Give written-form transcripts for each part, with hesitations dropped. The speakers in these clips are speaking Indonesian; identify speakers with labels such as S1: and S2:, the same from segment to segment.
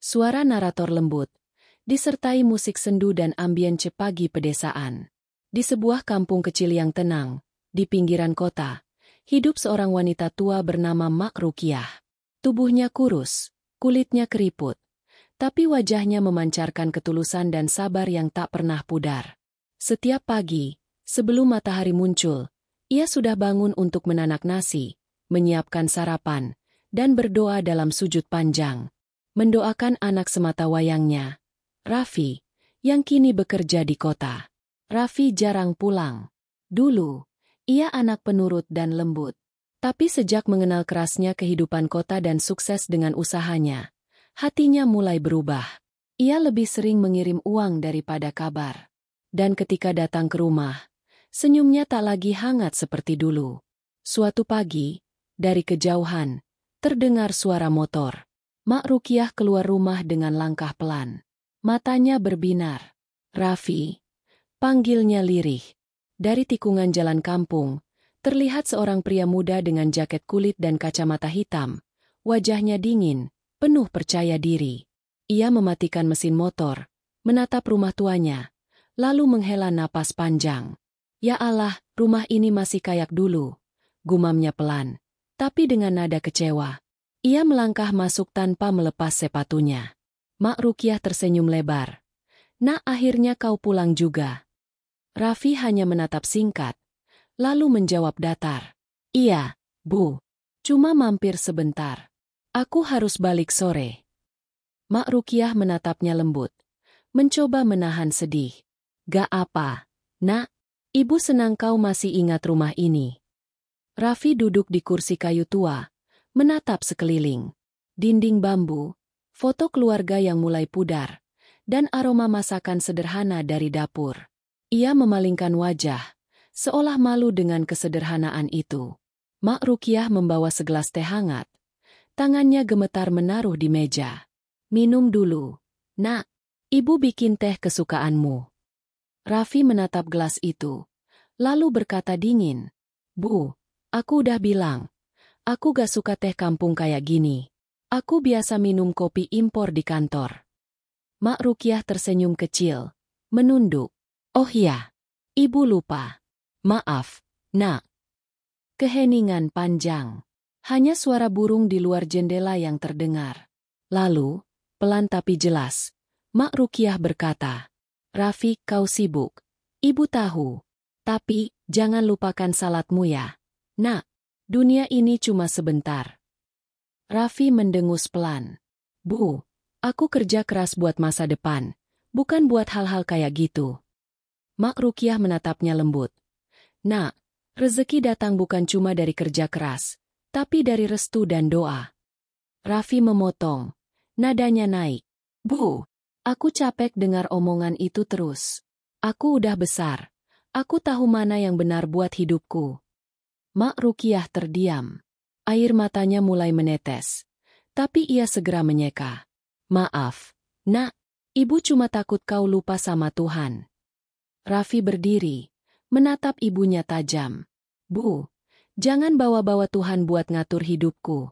S1: Suara narator lembut, disertai musik sendu dan ambience pagi pedesaan. Di sebuah kampung kecil yang tenang, di pinggiran kota, hidup seorang wanita tua bernama Mak Rukiah. Tubuhnya kurus, kulitnya keriput, tapi wajahnya memancarkan ketulusan dan sabar yang tak pernah pudar. Setiap pagi, sebelum matahari muncul, ia sudah bangun untuk menanak nasi, menyiapkan sarapan, dan berdoa dalam sujud panjang. Mendoakan anak semata wayangnya, Raffi, yang kini bekerja di kota. Raffi jarang pulang. Dulu, ia anak penurut dan lembut. Tapi sejak mengenal kerasnya kehidupan kota dan sukses dengan usahanya, hatinya mulai berubah. Ia lebih sering mengirim uang daripada kabar. Dan ketika datang ke rumah, senyumnya tak lagi hangat seperti dulu. Suatu pagi, dari kejauhan, terdengar suara motor. Mak Rukiah keluar rumah dengan langkah pelan. Matanya berbinar. "Raffi," panggilnya lirih. Dari tikungan jalan kampung, terlihat seorang pria muda dengan jaket kulit dan kacamata hitam. Wajahnya dingin, penuh percaya diri. Ia mematikan mesin motor, menatap rumah tuanya, lalu menghela napas panjang. "Ya Allah, rumah ini masih kayak dulu," gumamnya pelan, tapi dengan nada kecewa. Ia melangkah masuk tanpa melepas sepatunya. Mak Rukiah tersenyum lebar. "Nak, akhirnya kau pulang juga." Raffi hanya menatap singkat, lalu menjawab datar. "Iya, Bu. Cuma mampir sebentar. Aku harus balik sore." Mak Rukiah menatapnya lembut, mencoba menahan sedih. "Gak apa, Nak. Ibu senang kau masih ingat rumah ini." Raffi duduk di kursi kayu tua, menatap sekeliling. Dinding bambu, foto keluarga yang mulai pudar, dan aroma masakan sederhana dari dapur. Ia memalingkan wajah, seolah malu dengan kesederhanaan itu. Mak Rukiah membawa segelas teh hangat. Tangannya gemetar menaruh di meja. "Minum dulu, Nak. Ibu bikin teh kesukaanmu." Raffi menatap gelas itu, lalu berkata dingin, "Bu, aku udah bilang, aku gak suka teh kampung kayak gini. Aku biasa minum kopi impor di kantor." Mak Rukiah tersenyum kecil, menunduk. "Oh ya, Ibu lupa. Maaf, Nak." Keheningan panjang. Hanya suara burung di luar jendela yang terdengar. Lalu, pelan tapi jelas, Mak Rukiah berkata, "Raffi, kau sibuk. Ibu tahu. Tapi, jangan lupakan salatmu ya. Nak, dunia ini cuma sebentar." Raffi mendengus pelan. "Bu, aku kerja keras buat masa depan, bukan buat hal-hal kayak gitu." Mak Rukiah menatapnya lembut. "Nak, rezeki datang bukan cuma dari kerja keras, tapi dari restu dan doa." Raffi memotong. Nadanya naik. "Bu, aku capek dengar omongan itu terus. Aku udah besar. Aku tahu mana yang benar buat hidupku." Mak Rukiah terdiam. Air matanya mulai menetes. Tapi ia segera menyeka. "Maaf, Nak. Ibu cuma takut kau lupa sama Tuhan." Raffi berdiri, menatap ibunya tajam. "Bu, jangan bawa-bawa Tuhan buat ngatur hidupku."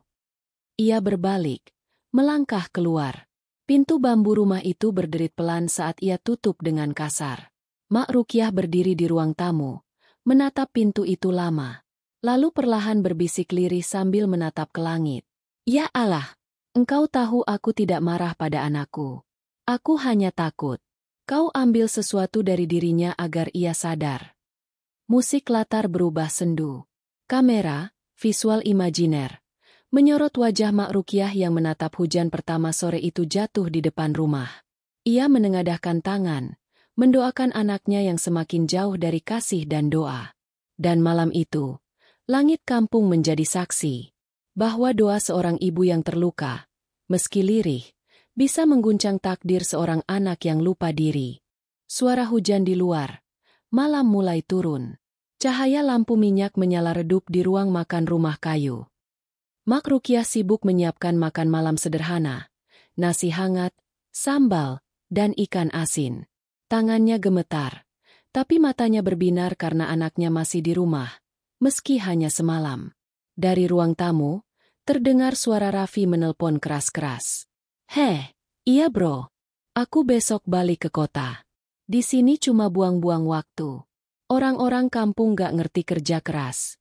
S1: Ia berbalik, melangkah keluar. Pintu bambu rumah itu berderit pelan saat ia tutup dengan kasar. Mak Rukiah berdiri di ruang tamu, menatap pintu itu lama. Lalu perlahan berbisik lirih sambil menatap ke langit. "Ya Allah, Engkau tahu aku tidak marah pada anakku. Aku hanya takut Kau ambil sesuatu dari dirinya agar ia sadar." Musik latar berubah sendu. Kamera, visual imajiner, menyorot wajah Mak Rukiah yang menatap hujan pertama sore itu jatuh di depan rumah. Ia menengadahkan tangan, mendoakan anaknya yang semakin jauh dari kasih dan doa. Dan malam itu, langit kampung menjadi saksi bahwa doa seorang ibu yang terluka, meski lirih, bisa mengguncang takdir seorang anak yang lupa diri. Suara hujan di luar. Malam mulai turun. Cahaya lampu minyak menyala redup di ruang makan rumah kayu. Mak Rukiah sibuk menyiapkan makan malam sederhana. Nasi hangat, sambal, dan ikan asin. Tangannya gemetar, tapi matanya berbinar karena anaknya masih di rumah. Meski hanya semalam. Dari ruang tamu, terdengar suara Raffi menelpon keras-keras. "Heh, Iya bro. Aku besok balik ke kota. Di sini cuma buang-buang waktu. Orang-orang kampung gak ngerti kerja keras.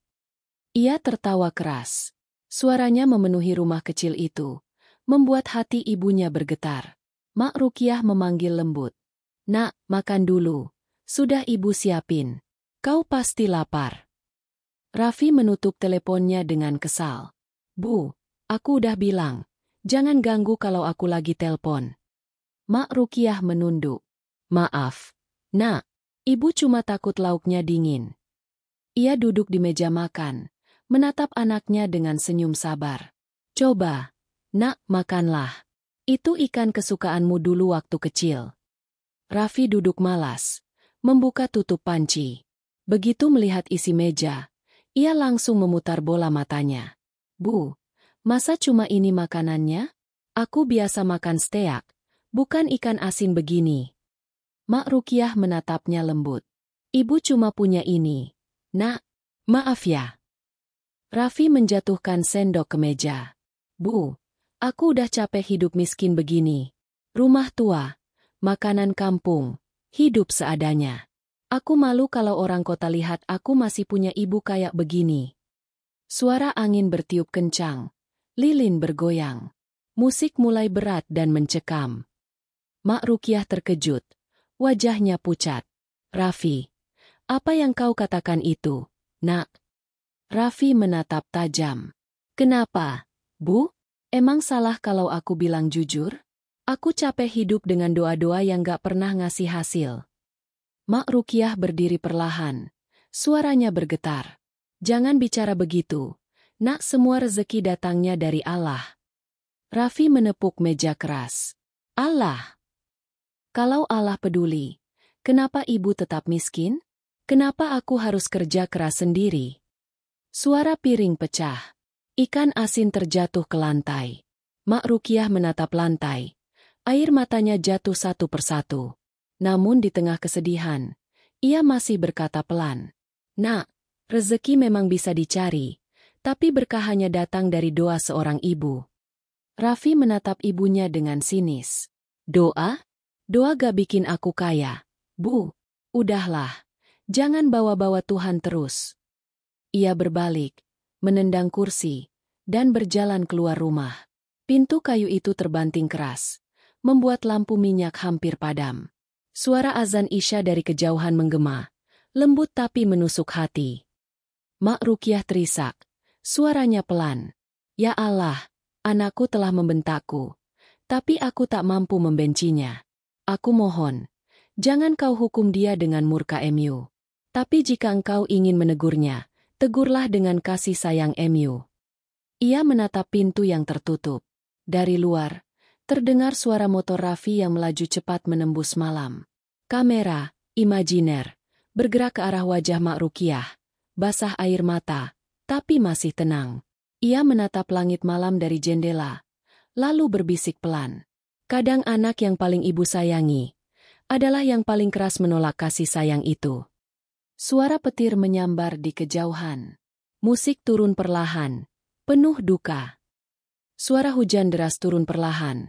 S1: Ia tertawa keras. Suaranya memenuhi rumah kecil itu, membuat hati ibunya bergetar. Mak Rukiah memanggil lembut. Nak, makan dulu. Sudah ibu siapin. Kau pasti lapar. Raffi menutup teleponnya dengan kesal. Bu, aku udah bilang, jangan ganggu kalau aku lagi telpon. Mak Rukiah menunduk. Maaf, nak, ibu cuma takut lauknya dingin. Ia duduk di meja makan, menatap anaknya dengan senyum sabar. Coba, nak, makanlah. Itu ikan kesukaanmu dulu waktu kecil. Raffi duduk malas, membuka tutup panci. Begitu melihat isi meja, ia langsung memutar bola matanya. Bu, masa cuma ini makanannya? Aku biasa makan steak, bukan ikan asin begini. Mak Rukiah menatapnya lembut. Ibu cuma punya ini. Nak, maaf ya. Raffi menjatuhkan sendok ke meja. Bu, aku udah capek hidup miskin begini. Rumah tua, makanan kampung, hidup seadanya. Aku malu kalau orang kota lihat aku masih punya ibu kayak begini. Suara angin bertiup kencang. Lilin bergoyang. Musik mulai berat dan mencekam. Mak Rukiah terkejut. Wajahnya pucat. Raffi, apa yang kau katakan itu, nak? Raffi menatap tajam. Kenapa, Bu? Emang salah kalau aku bilang jujur? Aku capek hidup dengan doa-doa yang gak pernah ngasih hasil. Mak Rukiah berdiri perlahan. Suaranya bergetar. Jangan bicara begitu. Nak, semua rezeki datangnya dari Allah. Raffi menepuk meja keras. Allah? Kalau Allah peduli, kenapa ibu tetap miskin? Kenapa aku harus kerja keras sendiri? Suara piring pecah. Ikan asin terjatuh ke lantai. Mak Rukiah menatap lantai. Air matanya jatuh satu persatu. Namun di tengah kesedihan, ia masih berkata pelan. Nak, rezeki memang bisa dicari, tapi berkah hanya datang dari doa seorang ibu. Raffi menatap ibunya dengan sinis. Doa? Doa gak bikin aku kaya. Bu, udahlah. Jangan bawa-bawa Tuhan terus. Ia berbalik, menendang kursi, dan berjalan keluar rumah. Pintu kayu itu terbanting keras, membuat lampu minyak hampir padam. Suara azan Isya dari kejauhan menggema, lembut tapi menusuk hati. Mak Rukiah terisak, suaranya pelan. Ya Allah, anakku telah membentakku, tapi aku tak mampu membencinya. Aku mohon, jangan kau hukum dia dengan murka MU. Tapi jika engkau ingin menegurnya, tegurlah dengan kasih sayang MU. Ia menatap pintu yang tertutup. Dari luar, terdengar suara motor Raffi yang melaju cepat menembus malam. Kamera, imajiner, bergerak ke arah wajah Mak Rukiah, basah air mata, tapi masih tenang. Ia menatap langit malam dari jendela, lalu berbisik pelan. Kadang anak yang paling ibu sayangi adalah yang paling keras menolak kasih sayang itu. Suara petir menyambar di kejauhan. Musik turun perlahan, penuh duka. Suara hujan deras turun perlahan,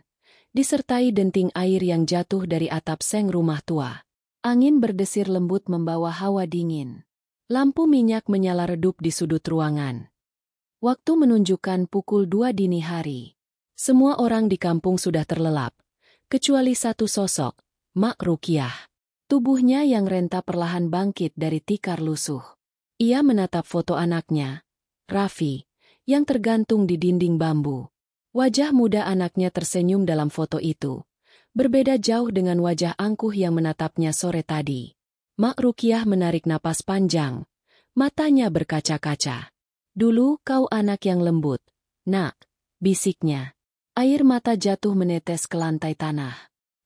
S1: disertai denting air yang jatuh dari atap seng rumah tua. Angin berdesir lembut membawa hawa dingin. Lampu minyak menyala redup di sudut ruangan. Waktu menunjukkan pukul 2 dini hari. Semua orang di kampung sudah terlelap, kecuali satu sosok, Mak Rukiah. Tubuhnya yang renta perlahan bangkit dari tikar lusuh. Ia menatap foto anaknya, Raffi, yang tergantung di dinding bambu. Wajah muda anaknya tersenyum dalam foto itu, berbeda jauh dengan wajah angkuh yang menatapnya sore tadi. Mak Rukiah menarik napas panjang, matanya berkaca-kaca. Dulu kau anak yang lembut, nak, bisiknya. Air mata jatuh menetes ke lantai tanah.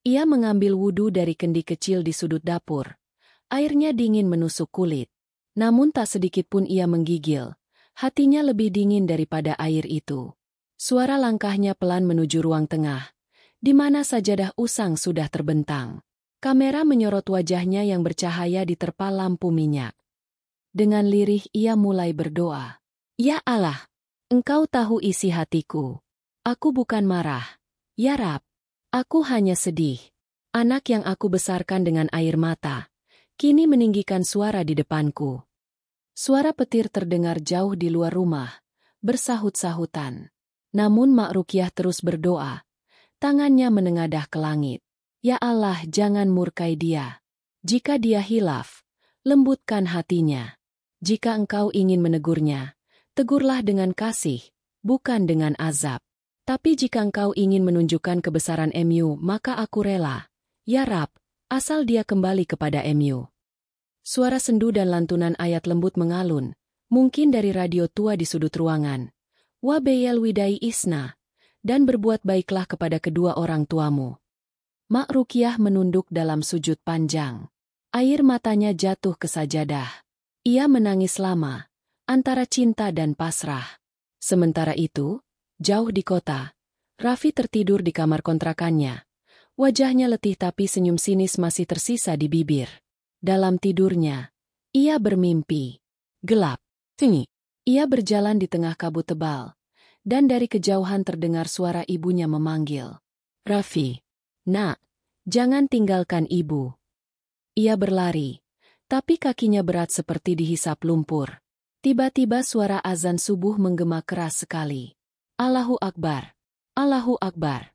S1: Ia mengambil wudhu dari kendi kecil di sudut dapur. Airnya dingin menusuk kulit. Namun tak sedikit pun ia menggigil. Hatinya lebih dingin daripada air itu. Suara langkahnya pelan menuju ruang tengah, di mana sajadah usang sudah terbentang. Kamera menyorot wajahnya yang bercahaya diterpa lampu minyak. Dengan lirih ia mulai berdoa. Ya Allah, Engkau tahu isi hatiku. Aku bukan marah. Ya Rab, Aku hanya sedih. Anak yang aku besarkan dengan air mata, kini meninggikan suara di depanku. Suara petir terdengar jauh di luar rumah, bersahut-sahutan. Namun Mak Rukiah terus berdoa. Tangannya menengadah ke langit. Ya Allah, jangan murkai dia. Jika dia hilaf, lembutkan hatinya. Jika engkau ingin menegurnya, tegurlah dengan kasih, bukan dengan azab. Tapi jika engkau ingin menunjukkan kebesaran MU, maka aku rela. Ya Rab, asal dia kembali kepada MU. Suara sendu dan lantunan ayat lembut mengalun, mungkin dari radio tua di sudut ruangan. Wa bayal widai isna, dan berbuat baiklah kepada kedua orang tuamu. Mak Rukiah menunduk dalam sujud panjang. Air matanya jatuh ke sajadah. Ia menangis lama, antara cinta dan pasrah. Sementara itu, jauh di kota, Raffi tertidur di kamar kontrakannya. Wajahnya letih tapi senyum sinis masih tersisa di bibir. Dalam tidurnya, ia bermimpi. Gelap. Tinggi. Ia berjalan di tengah kabut tebal. Dan dari kejauhan terdengar suara ibunya memanggil. Raffi. Nak, jangan tinggalkan ibu. Ia berlari. Tapi kakinya berat seperti dihisap lumpur. Tiba-tiba suara azan subuh menggema keras sekali. Allahu Akbar. Allahu Akbar.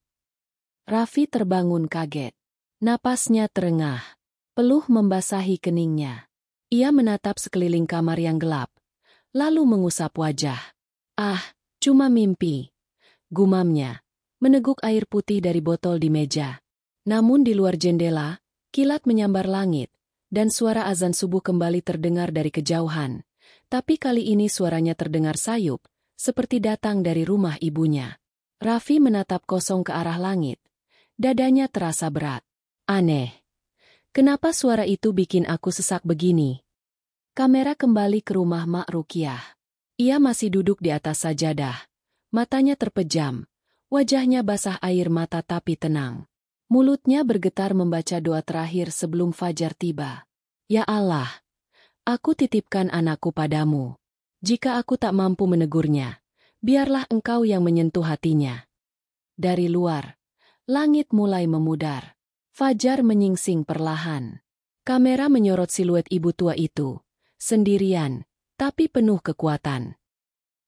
S1: Raffi terbangun kaget. Napasnya terengah. Peluh membasahi keningnya. Ia menatap sekeliling kamar yang gelap. Lalu mengusap wajah. Ah, cuma mimpi. Gumamnya. Meneguk air putih dari botol di meja. Namun di luar jendela, kilat menyambar langit. Dan suara azan subuh kembali terdengar dari kejauhan. Tapi kali ini suaranya terdengar sayup. Seperti datang dari rumah ibunya. Raffi menatap kosong ke arah langit. Dadanya terasa berat. Aneh. Kenapa suara itu bikin aku sesak begini? Kamera kembali ke rumah Mak Rukiah. Ia masih duduk di atas sajadah. Matanya terpejam. Wajahnya basah air mata tapi tenang. Mulutnya bergetar membaca doa terakhir sebelum fajar tiba. Ya Allah, aku titipkan anakku padamu. Jika aku tak mampu menegurnya, biarlah engkau yang menyentuh hatinya. Dari luar, langit mulai memudar. Fajar menyingsing perlahan. Kamera menyorot siluet ibu tua itu. Sendirian, tapi penuh kekuatan.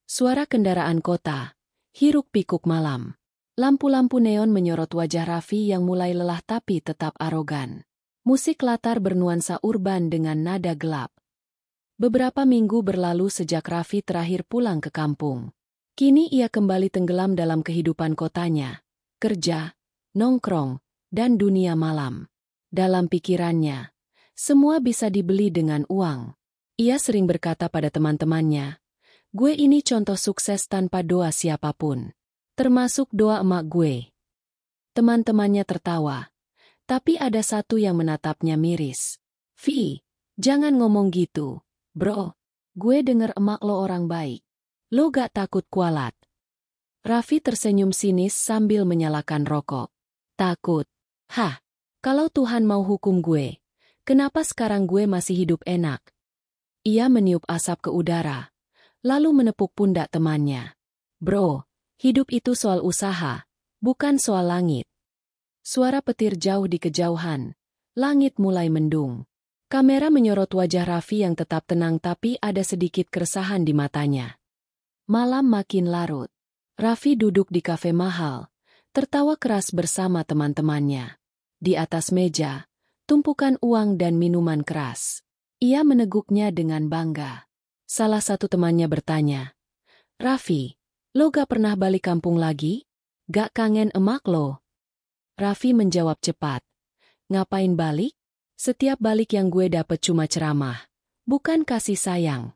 S1: Suara kendaraan kota. Hiruk-pikuk malam. Lampu-lampu neon menyorot wajah Raffi yang mulai lelah tapi tetap arogan. Musik latar bernuansa urban dengan nada gelap. Beberapa minggu berlalu sejak Raffi terakhir pulang ke kampung. Kini ia kembali tenggelam dalam kehidupan kotanya. Kerja, nongkrong, dan dunia malam. Dalam pikirannya, semua bisa dibeli dengan uang. Ia sering berkata pada teman-temannya, gue ini contoh sukses tanpa doa siapapun. Termasuk doa emak gue. Teman-temannya tertawa. Tapi ada satu yang menatapnya miris. Vi, jangan ngomong gitu, bro. Gue denger emak lo orang baik. Lo gak takut kualat? Raffi tersenyum sinis sambil menyalakan rokok. Takut. Hah, kalau Tuhan mau hukum gue, kenapa sekarang gue masih hidup enak? Ia meniup asap ke udara, lalu menepuk pundak temannya. Bro, hidup itu soal usaha, bukan soal langit. Suara petir jauh di kejauhan, langit mulai mendung. Kamera menyorot wajah Raffi yang tetap tenang tapi ada sedikit keresahan di matanya. Malam makin larut. Raffi duduk di kafe mahal, tertawa keras bersama teman-temannya. Di atas meja, tumpukan uang dan minuman keras. Ia meneguknya dengan bangga. Salah satu temannya bertanya, Raffi, lo gak pernah balik kampung lagi? Gak kangen emak lo? Raffi menjawab cepat, ngapain balik? Setiap balik yang gue dapet cuma ceramah, bukan kasih sayang.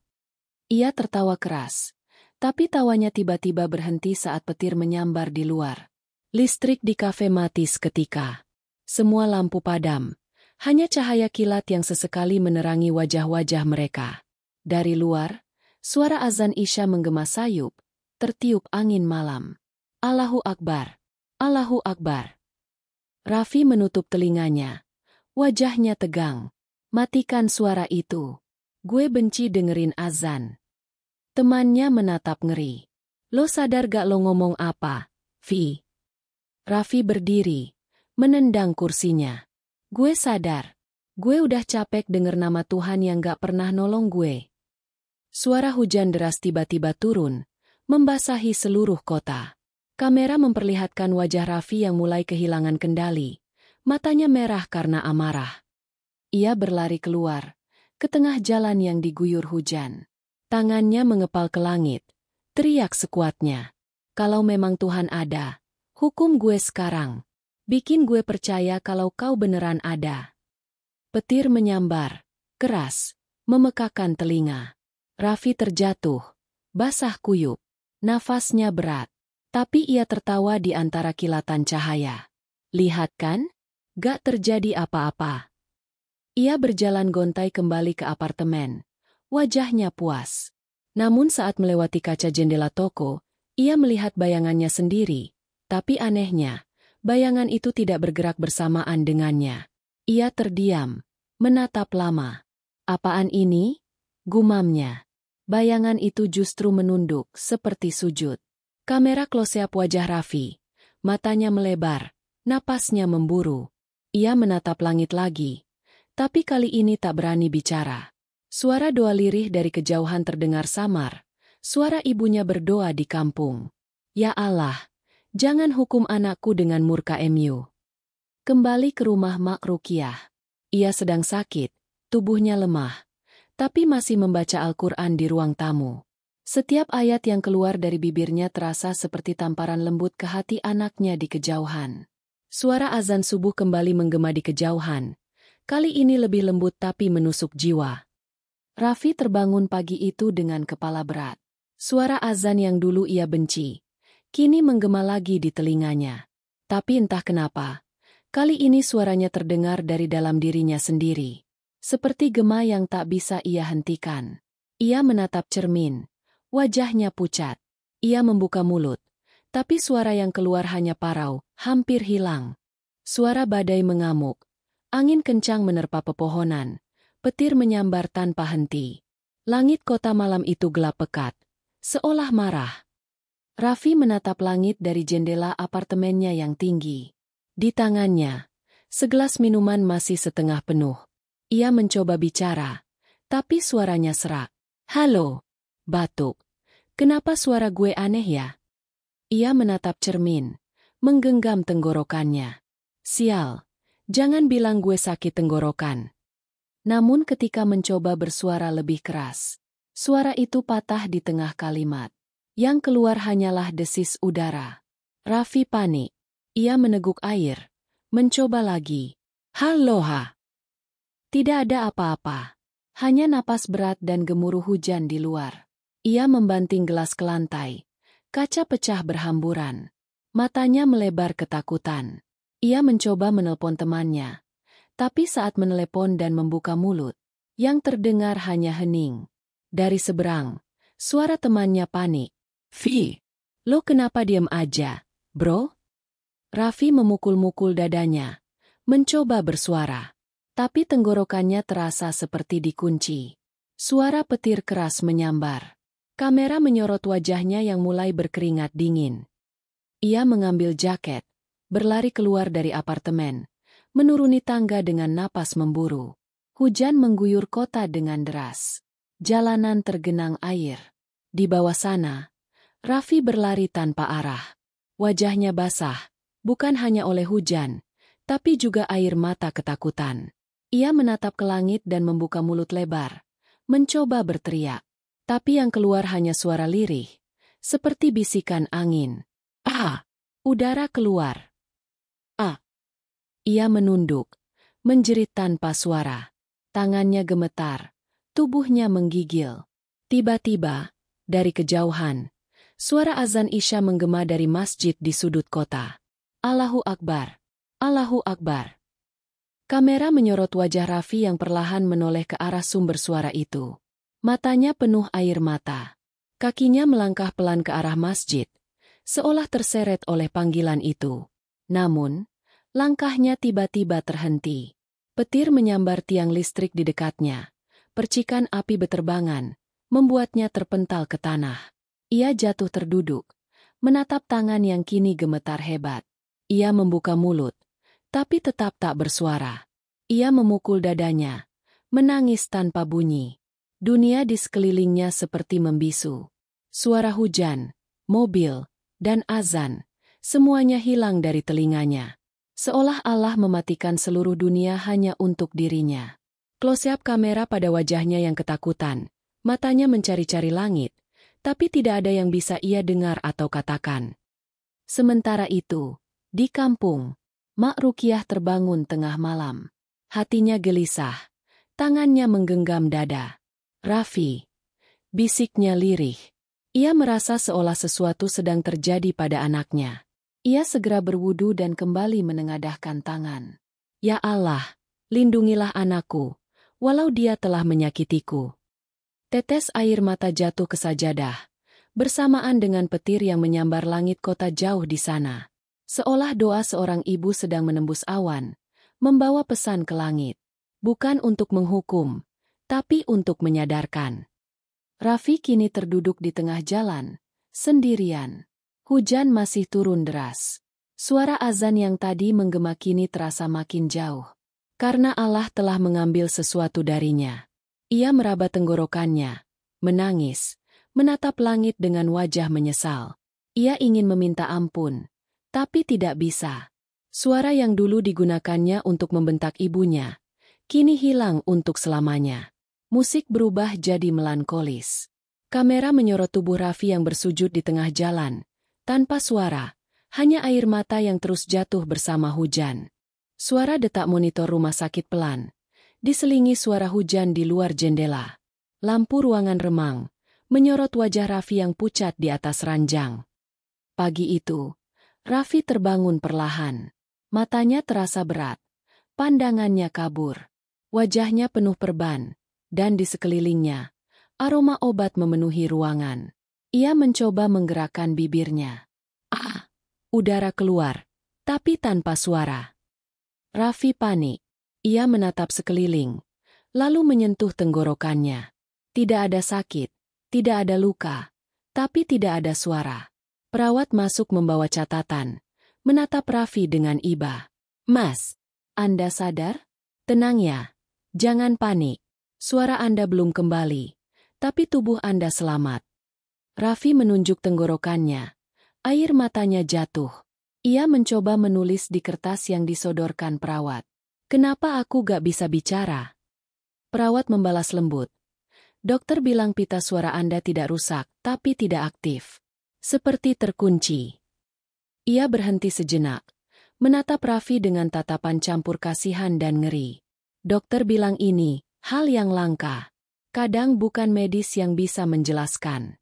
S1: Ia tertawa keras, tapi tawanya tiba-tiba berhenti saat petir menyambar di luar. Listrik di kafe mati seketika. Semua lampu padam. Hanya cahaya kilat yang sesekali menerangi wajah-wajah mereka. Dari luar, suara azan Isya menggema sayup, tertiup angin malam. Allahu Akbar. Allahu Akbar. Raffi menutup telinganya. Wajahnya tegang. Matikan suara itu. Gue benci dengerin azan. Temannya menatap ngeri. Lo sadar gak lo ngomong apa, Vi? Raffi berdiri, menendang kursinya. Gue sadar. Gue udah capek denger nama Tuhan yang gak pernah nolong gue. Suara hujan deras tiba-tiba turun, membasahi seluruh kota. Kamera memperlihatkan wajah Raffi yang mulai kehilangan kendali. Matanya merah karena amarah. Ia berlari keluar, ke tengah jalan yang diguyur hujan. Tangannya mengepal ke langit, teriak sekuatnya. Kalau memang Tuhan ada, hukum gue sekarang. Bikin gue percaya kalau kau beneran ada. Petir menyambar, keras, memekakan telinga. Raffi terjatuh, basah kuyup, nafasnya berat. Tapi ia tertawa di antara kilatan cahaya. Lihat kan? Gak terjadi apa-apa. Ia berjalan gontai kembali ke apartemen. Wajahnya puas. Namun saat melewati kaca jendela toko, ia melihat bayangannya sendiri. Tapi anehnya, bayangan itu tidak bergerak bersamaan dengannya. Ia terdiam, menatap lama. Apaan ini? Gumamnya. Bayangan itu justru menunduk, seperti sujud. Kamera close-up wajah Raffi. Matanya melebar, napasnya memburu. Ia menatap langit lagi. Tapi kali ini tak berani bicara. Suara doa lirih dari kejauhan terdengar samar. Suara ibunya berdoa di kampung. Ya Allah, jangan hukum anakku dengan murka MU. Kembali ke rumah Mak Rukiah. Ia sedang sakit, tubuhnya lemah. Tapi masih membaca Al-Quran di ruang tamu. Setiap ayat yang keluar dari bibirnya terasa seperti tamparan lembut ke hati anaknya di kejauhan. Suara azan subuh kembali menggema di kejauhan. Kali ini lebih lembut tapi menusuk jiwa. Raffi terbangun pagi itu dengan kepala berat. Suara azan yang dulu ia benci, kini menggema lagi di telinganya. Tapi entah kenapa, kali ini suaranya terdengar dari dalam dirinya sendiri. Seperti gema yang tak bisa ia hentikan. Ia menatap cermin. Wajahnya pucat. Ia membuka mulut. Tapi suara yang keluar hanya parau, hampir hilang. Suara badai mengamuk. Angin kencang menerpa pepohonan. Petir menyambar tanpa henti. Langit kota malam itu gelap pekat. Seolah marah. Raffi menatap langit dari jendela apartemennya yang tinggi. Di tangannya, segelas minuman masih setengah penuh. Ia mencoba bicara. Tapi suaranya serak. Halo. Batuk. Kenapa suara gue aneh ya? Ia menatap cermin, menggenggam tenggorokannya. Sial, jangan bilang gue sakit tenggorokan. Namun ketika mencoba bersuara lebih keras, suara itu patah di tengah kalimat. Yang keluar hanyalah desis udara. Raffi panik. Ia meneguk air, mencoba lagi. Haloha. Tidak ada apa-apa. Hanya napas berat dan gemuruh hujan di luar. Ia membanting gelas ke lantai. Kaca pecah berhamburan. Matanya melebar ketakutan. Ia mencoba menelpon temannya. Tapi saat menelepon dan membuka mulut, yang terdengar hanya hening. Dari seberang, suara temannya panik. Vi, lo kenapa diam aja, bro? Raffi memukul-mukul dadanya. Mencoba bersuara. Tapi tenggorokannya terasa seperti dikunci. Suara petir keras menyambar. Kamera menyorot wajahnya yang mulai berkeringat dingin. Ia mengambil jaket, berlari keluar dari apartemen, menuruni tangga dengan napas memburu. Hujan mengguyur kota dengan deras. Jalanan tergenang air. Di bawah sana, Raffi berlari tanpa arah. Wajahnya basah, bukan hanya oleh hujan, tapi juga air mata ketakutan. Ia menatap ke langit dan membuka mulut lebar, mencoba berteriak. Tapi yang keluar hanya suara lirih, seperti bisikan angin. Ah! Udara keluar. Ah! Ia menunduk, menjerit tanpa suara. Tangannya gemetar, tubuhnya menggigil. Tiba-tiba, dari kejauhan, suara azan Isya menggema dari masjid di sudut kota. Allahu Akbar! Allahu Akbar! Kamera menyorot wajah Raffi yang perlahan menoleh ke arah sumber suara itu. Matanya penuh air mata. Kakinya melangkah pelan ke arah masjid, seolah terseret oleh panggilan itu. Namun, langkahnya tiba-tiba terhenti. Petir menyambar tiang listrik di dekatnya. Percikan api beterbangan, membuatnya terpental ke tanah. Ia jatuh terduduk, menatap tangan yang kini gemetar hebat. Ia membuka mulut, tapi tetap tak bersuara. Ia memukul dadanya, menangis tanpa bunyi. Dunia di sekelilingnya seperti membisu. Suara hujan, mobil, dan azan, semuanya hilang dari telinganya. Seolah Allah mematikan seluruh dunia hanya untuk dirinya. Close-up kamera pada wajahnya yang ketakutan, matanya mencari-cari langit, tapi tidak ada yang bisa ia dengar atau katakan. Sementara itu, di kampung, Mak Rukiah terbangun tengah malam. Hatinya gelisah, tangannya menggenggam dada. Raffi, bisiknya lirih. Ia merasa seolah sesuatu sedang terjadi pada anaknya. Ia segera berwudu dan kembali menengadahkan tangan. Ya Allah, lindungilah anakku, walau dia telah menyakitiku. Tetes air mata jatuh ke sajadah, bersamaan dengan petir yang menyambar langit kota jauh di sana. Seolah doa seorang ibu sedang menembus awan, membawa pesan ke langit. Bukan untuk menghukum, tapi untuk menyadarkan. Raffi kini terduduk di tengah jalan, sendirian. Hujan masih turun deras. Suara azan yang tadi menggema kini terasa makin jauh. Karena Allah telah mengambil sesuatu darinya. Ia meraba tenggorokannya, menangis, menatap langit dengan wajah menyesal. Ia ingin meminta ampun, tapi tidak bisa. Suara yang dulu digunakannya untuk membentak ibunya, kini hilang untuk selamanya. Musik berubah jadi melankolis. Kamera menyorot tubuh Raffi yang bersujud di tengah jalan, tanpa suara, hanya air mata yang terus jatuh bersama hujan. Suara detak monitor rumah sakit pelan, diselingi suara hujan di luar jendela. Lampu ruangan remang, menyorot wajah Raffi yang pucat di atas ranjang. Pagi itu, Raffi terbangun perlahan. Matanya terasa berat, pandangannya kabur. Wajahnya penuh perban, dan di sekelilingnya, aroma obat memenuhi ruangan. Ia mencoba menggerakkan bibirnya. Udara keluar, tapi tanpa suara. Raffi panik. Ia menatap sekeliling, lalu menyentuh tenggorokannya. Tidak ada sakit, tidak ada luka, tapi tidak ada suara. Perawat masuk membawa catatan, menatap Raffi dengan iba. Mas, Anda sadar? Tenang ya, jangan panik. Suara Anda belum kembali, tapi tubuh Anda selamat. Raffi menunjuk tenggorokannya. Air matanya jatuh. Ia mencoba menulis di kertas yang disodorkan perawat. Kenapa aku gak bisa bicara? Perawat membalas lembut. Dokter bilang pita suara Anda tidak rusak, tapi tidak aktif. Seperti terkunci. Ia berhenti sejenak, menatap Raffi dengan tatapan campur kasihan dan ngeri. Dokter bilang ini, hal yang langka. Kadang bukan medis yang bisa menjelaskan.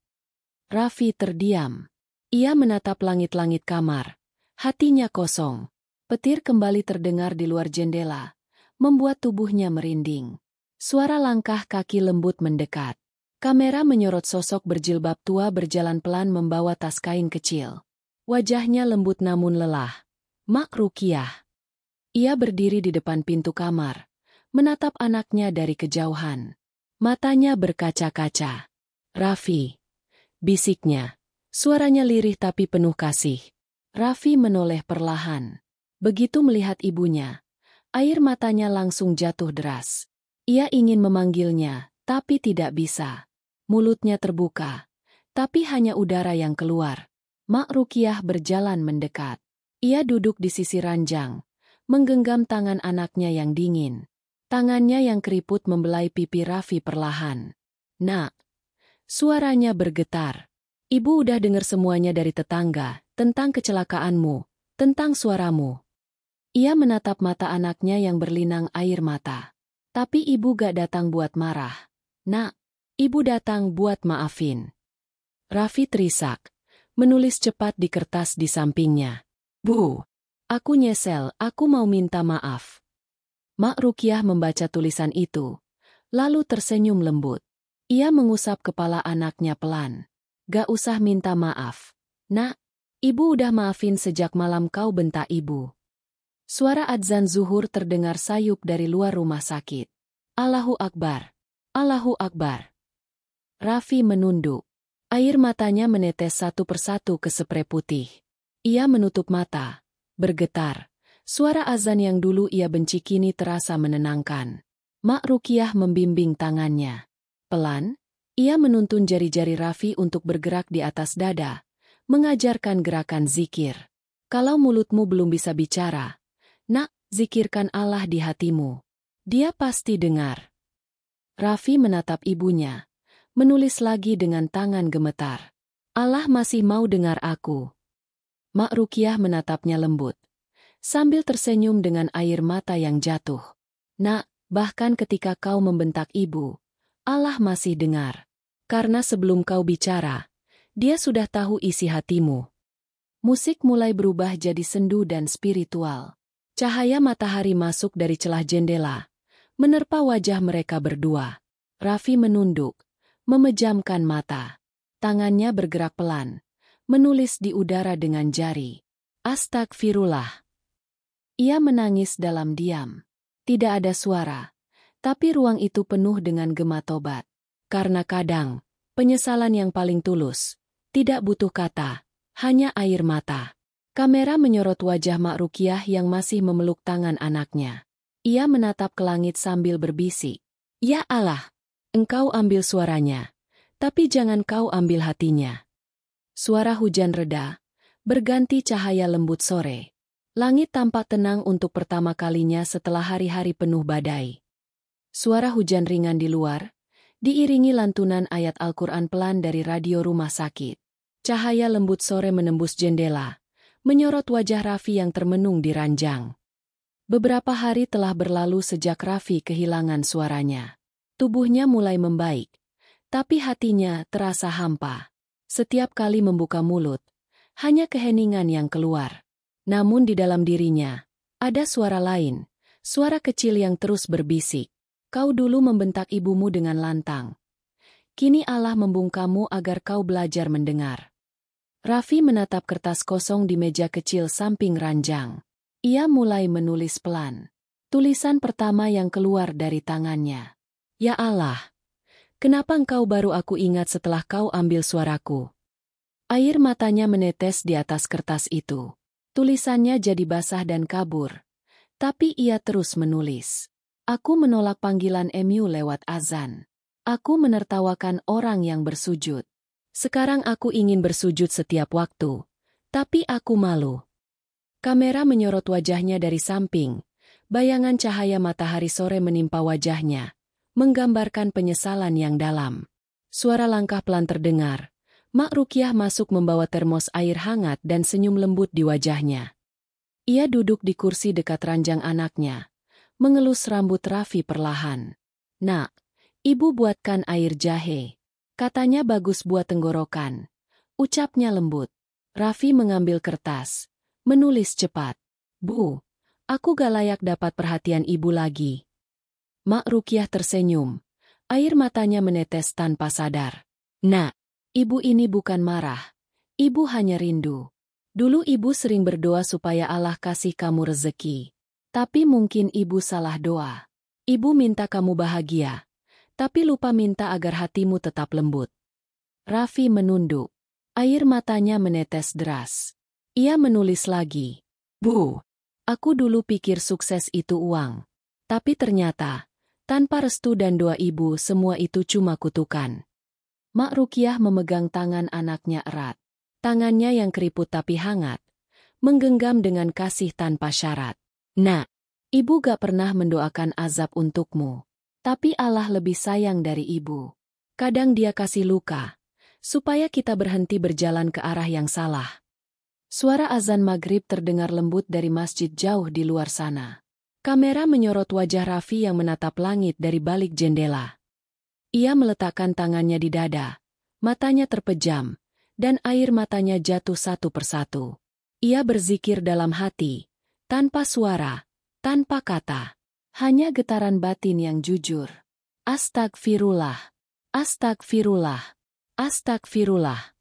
S1: Raffi terdiam. Ia menatap langit-langit kamar. Hatinya kosong. Petir kembali terdengar di luar jendela, membuat tubuhnya merinding. Suara langkah kaki lembut mendekat. Kamera menyorot sosok berjilbab tua berjalan pelan membawa tas kain kecil. Wajahnya lembut namun lelah. Mak Rukiah. Ia berdiri di depan pintu kamar, menatap anaknya dari kejauhan. Matanya berkaca-kaca. Raffi, bisiknya. Suaranya lirih tapi penuh kasih. Raffi menoleh perlahan. Begitu melihat ibunya, air matanya langsung jatuh deras. Ia ingin memanggilnya, tapi tidak bisa. Mulutnya terbuka, tapi hanya udara yang keluar. Mak Rukiah berjalan mendekat. Ia duduk di sisi ranjang, menggenggam tangan anaknya yang dingin. Tangannya yang keriput membelai pipi Raffi perlahan. Nak, suaranya bergetar. Ibu udah dengar semuanya dari tetangga, tentang kecelakaanmu, tentang suaramu. Ia menatap mata anaknya yang berlinang air mata. Tapi ibu gak datang buat marah. Nak, ibu datang buat maafin. Raffi terisak, menulis cepat di kertas di sampingnya. Bu, aku nyesel, aku mau minta maaf. Mak Rukiah membaca tulisan itu, lalu tersenyum lembut. Ia mengusap kepala anaknya pelan. Gak usah minta maaf. Nak, ibu udah maafin sejak malam kau bentak ibu. Suara adzan zuhur terdengar sayup dari luar rumah sakit. Allahu Akbar. Allahu Akbar. Raffi menunduk. Air matanya menetes satu persatu ke spray putih. Ia menutup mata, bergetar, Suara azan yang dulu ia benci kini terasa menenangkan. Mak Rukiah membimbing tangannya. Pelan, ia menuntun jari-jari Raffi untuk bergerak di atas dada, mengajarkan gerakan zikir. Kalau mulutmu belum bisa bicara, nak, zikirkan Allah di hatimu. Dia pasti dengar. Raffi menatap ibunya, menulis lagi dengan tangan gemetar. Allah masih mau dengar aku. Mak Rukiah menatapnya lembut, sambil tersenyum dengan air mata yang jatuh. Nak, bahkan ketika kau membentak ibu, Allah masih dengar. Karena sebelum kau bicara, Dia sudah tahu isi hatimu. Musik mulai berubah jadi sendu dan spiritual. Cahaya matahari masuk dari celah jendela, menerpa wajah mereka berdua. Raffi menunduk, memejamkan mata. Tangannya bergerak pelan, menulis di udara dengan jari. Astagfirullah. Ia menangis dalam diam. Tidak ada suara, tapi ruang itu penuh dengan gema tobat. Karena kadang, penyesalan yang paling tulus, tidak butuh kata, hanya air mata. Kamera menyorot wajah Mak Rukiah yang masih memeluk tangan anaknya. Ia menatap ke langit sambil berbisik. Ya Allah, Engkau ambil suaranya, tapi jangan kau ambil hatinya. Suara hujan reda, berganti cahaya lembut sore. Langit tampak tenang untuk pertama kalinya setelah hari-hari penuh badai. Suara hujan ringan di luar, diiringi lantunan ayat Al-Quran pelan dari radio rumah sakit. Cahaya lembut sore menembus jendela, menyorot wajah Raffi yang termenung di ranjang. Beberapa hari telah berlalu sejak Raffi kehilangan suaranya. Tubuhnya mulai membaik, tapi hatinya terasa hampa. Setiap kali membuka mulut, hanya keheningan yang keluar. Namun di dalam dirinya, ada suara lain, suara kecil yang terus berbisik. Kau dulu membentak ibumu dengan lantang. Kini Allah membungkamu agar kau belajar mendengar. Raffi menatap kertas kosong di meja kecil samping ranjang. Ia mulai menulis pelan. Tulisan pertama yang keluar dari tangannya. Ya Allah, kenapa Engkau baru aku ingat setelah Kau ambil suaraku? Air matanya menetes di atas kertas itu. Tulisannya jadi basah dan kabur. Tapi ia terus menulis. Aku menolak panggilan MU lewat azan. Aku menertawakan orang yang bersujud. Sekarang aku ingin bersujud setiap waktu. Tapi aku malu. Kamera menyorot wajahnya dari samping. Bayangan cahaya matahari sore menimpa wajahnya, menggambarkan penyesalan yang dalam. Suara langkah pelan terdengar. Mak Rukiah masuk membawa termos air hangat dan senyum lembut di wajahnya. Ia duduk di kursi dekat ranjang anaknya, mengelus rambut Raffi perlahan. Nak, ibu buatkan air jahe. Katanya bagus buat tenggorokan. Ucapnya lembut. Raffi mengambil kertas, menulis cepat. Bu, aku gak layak dapat perhatian ibu lagi. Mak Rukiah tersenyum. Air matanya menetes tanpa sadar. Nak, ibu ini bukan marah. Ibu hanya rindu. Dulu ibu sering berdoa supaya Allah kasih kamu rezeki. Tapi mungkin ibu salah doa. Ibu minta kamu bahagia, tapi lupa minta agar hatimu tetap lembut. Raffi menunduk. Air matanya menetes deras. Ia menulis lagi. Bu, aku dulu pikir sukses itu uang. Tapi ternyata, tanpa restu dan doa ibu semua itu cuma kutukan. Mak Rukiah memegang tangan anaknya erat. Tangannya yang keriput tapi hangat, menggenggam dengan kasih tanpa syarat. Nak, ibu gak pernah mendoakan azab untukmu. Tapi Allah lebih sayang dari ibu. Kadang Dia kasih luka, supaya kita berhenti berjalan ke arah yang salah. Suara azan maghrib terdengar lembut dari masjid jauh di luar sana. Kamera menyorot wajah Raffi yang menatap langit dari balik jendela. Ia meletakkan tangannya di dada, matanya terpejam, dan air matanya jatuh satu persatu. Ia berzikir dalam hati, tanpa suara, tanpa kata. Hanya getaran batin yang jujur. Astagfirullah, astagfirullah, astagfirullah.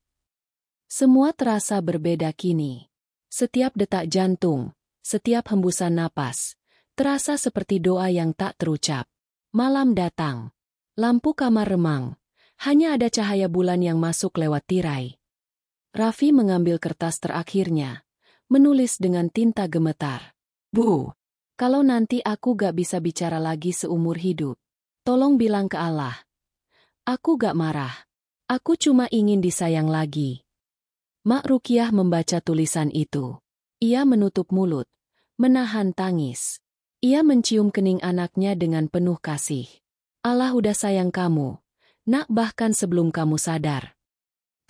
S1: Semua terasa berbeda kini. Setiap detak jantung, setiap hembusan napas, terasa seperti doa yang tak terucap. Malam datang. Lampu kamar remang. Hanya ada cahaya bulan yang masuk lewat tirai. Raffi mengambil kertas terakhirnya, menulis dengan tinta gemetar. Bu, kalau nanti aku gak bisa bicara lagi seumur hidup, tolong bilang ke Allah. Aku gak marah. Aku cuma ingin disayang lagi. Mak Rukiah membaca tulisan itu. Ia menutup mulut, menahan tangis. Ia mencium kening anaknya dengan penuh kasih. Allah udah sayang kamu, nak, bahkan sebelum kamu sadar.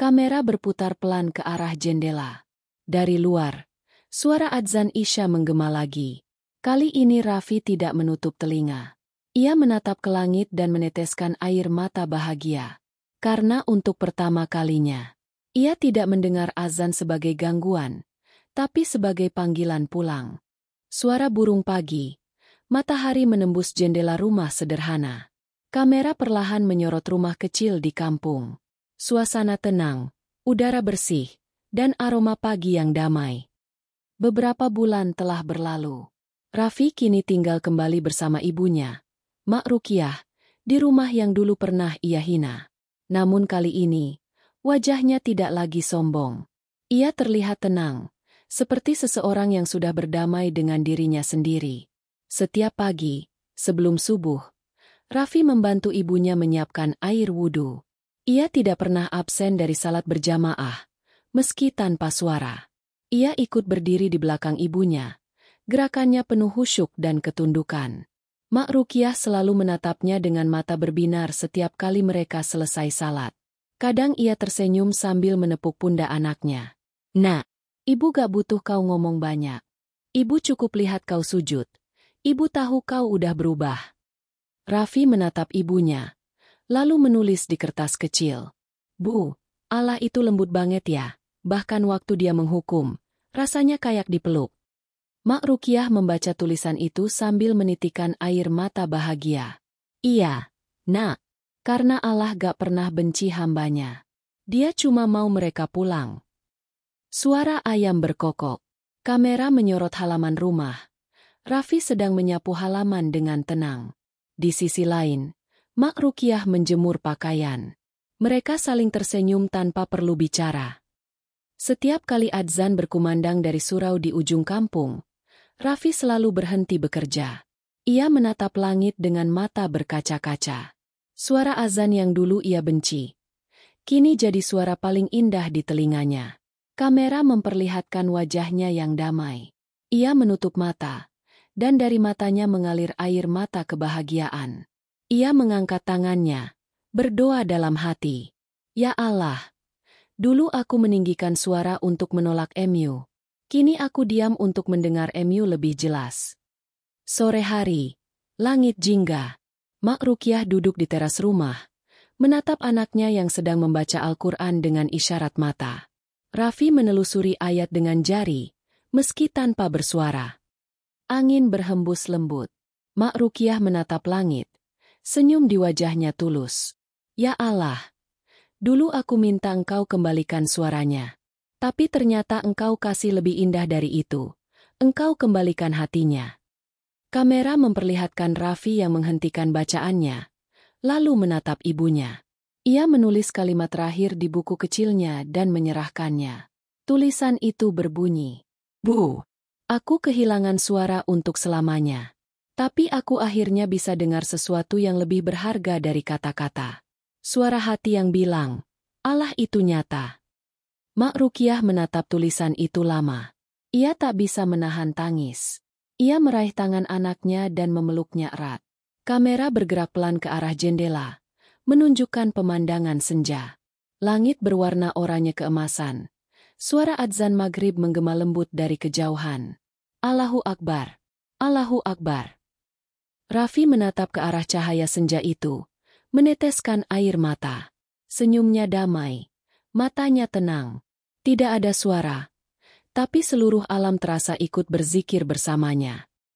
S1: Kamera berputar pelan ke arah jendela. Dari luar, suara adzan Isya menggema lagi. Kali ini Raffi tidak menutup telinga. Ia menatap ke langit dan meneteskan air mata bahagia. Karena untuk pertama kalinya, ia tidak mendengar azan sebagai gangguan, tapi sebagai panggilan pulang. Suara burung pagi, matahari menembus jendela rumah sederhana. Kamera perlahan menyorot rumah kecil di kampung. Suasana tenang, udara bersih, dan aroma pagi yang damai. Beberapa bulan telah berlalu. Raffi kini tinggal kembali bersama ibunya, Mak Rukiah, di rumah yang dulu pernah ia hina. Namun kali ini, wajahnya tidak lagi sombong. Ia terlihat tenang, seperti seseorang yang sudah berdamai dengan dirinya sendiri. Setiap pagi, sebelum subuh, Raffi membantu ibunya menyiapkan air wudhu. Ia tidak pernah absen dari salat berjamaah, meski tanpa suara. Ia ikut berdiri di belakang ibunya. Gerakannya penuh khusyuk dan ketundukan. Mak Rukiah selalu menatapnya dengan mata berbinar setiap kali mereka selesai salat. Kadang ia tersenyum sambil menepuk pundak anaknya. Nak, ibu gak butuh kau ngomong banyak. Ibu cukup lihat kau sujud. Ibu tahu kau udah berubah. Raffi menatap ibunya, lalu menulis di kertas kecil. Bu, Allah itu lembut banget ya, bahkan waktu dia menghukum, rasanya kayak dipeluk. Mak Rukiah membaca tulisan itu sambil menitikan air mata bahagia. Iya, nak, karena Allah gak pernah benci hambanya. Dia cuma mau mereka pulang. Suara ayam berkokok. Kamera menyorot halaman rumah. Raffi sedang menyapu halaman dengan tenang. Di sisi lain, Mak Rukiah menjemur pakaian. Mereka saling tersenyum tanpa perlu bicara. Setiap kali adzan berkumandang dari surau di ujung kampung, Raffi selalu berhenti bekerja. Ia menatap langit dengan mata berkaca-kaca. Suara azan yang dulu ia benci, kini jadi suara paling indah di telinganya. Kamera memperlihatkan wajahnya yang damai. Ia menutup mata, dan dari matanya mengalir air mata kebahagiaan. Ia mengangkat tangannya, berdoa dalam hati. Ya Allah, dulu aku meninggikan suara untuk menolak MU. Kini aku diam untuk mendengar MU lebih jelas. Sore hari, langit jingga. Mak Rukiah duduk di teras rumah, menatap anaknya yang sedang membaca Al-Quran dengan isyarat mata. Raffi menelusuri ayat dengan jari, meski tanpa bersuara. Angin berhembus lembut. Mak Rukiah menatap langit, senyum di wajahnya tulus. Ya Allah, dulu aku minta Engkau kembalikan suaranya. Tapi ternyata Engkau kasih lebih indah dari itu. Engkau kembalikan hatinya. Kamera memperlihatkan Raffi yang menghentikan bacaannya, lalu menatap ibunya. Ia menulis kalimat terakhir di buku kecilnya dan menyerahkannya. Tulisan itu berbunyi, Bu, aku kehilangan suara untuk selamanya. Tapi aku akhirnya bisa dengar sesuatu yang lebih berharga dari kata-kata. Suara hati yang bilang, Allah itu nyata. Mak Rukiah menatap tulisan itu lama. Ia tak bisa menahan tangis. Ia meraih tangan anaknya dan memeluknya erat. Kamera bergerak pelan ke arah jendela, menunjukkan pemandangan senja. Langit berwarna oranye keemasan. Suara adzan maghrib menggema lembut dari kejauhan. Allahu Akbar, Allahu Akbar. Raffi menatap ke arah cahaya senja itu, meneteskan air mata. Senyumnya damai, matanya tenang. Tidak ada suara, tapi seluruh alam terasa ikut berzikir bersamanya.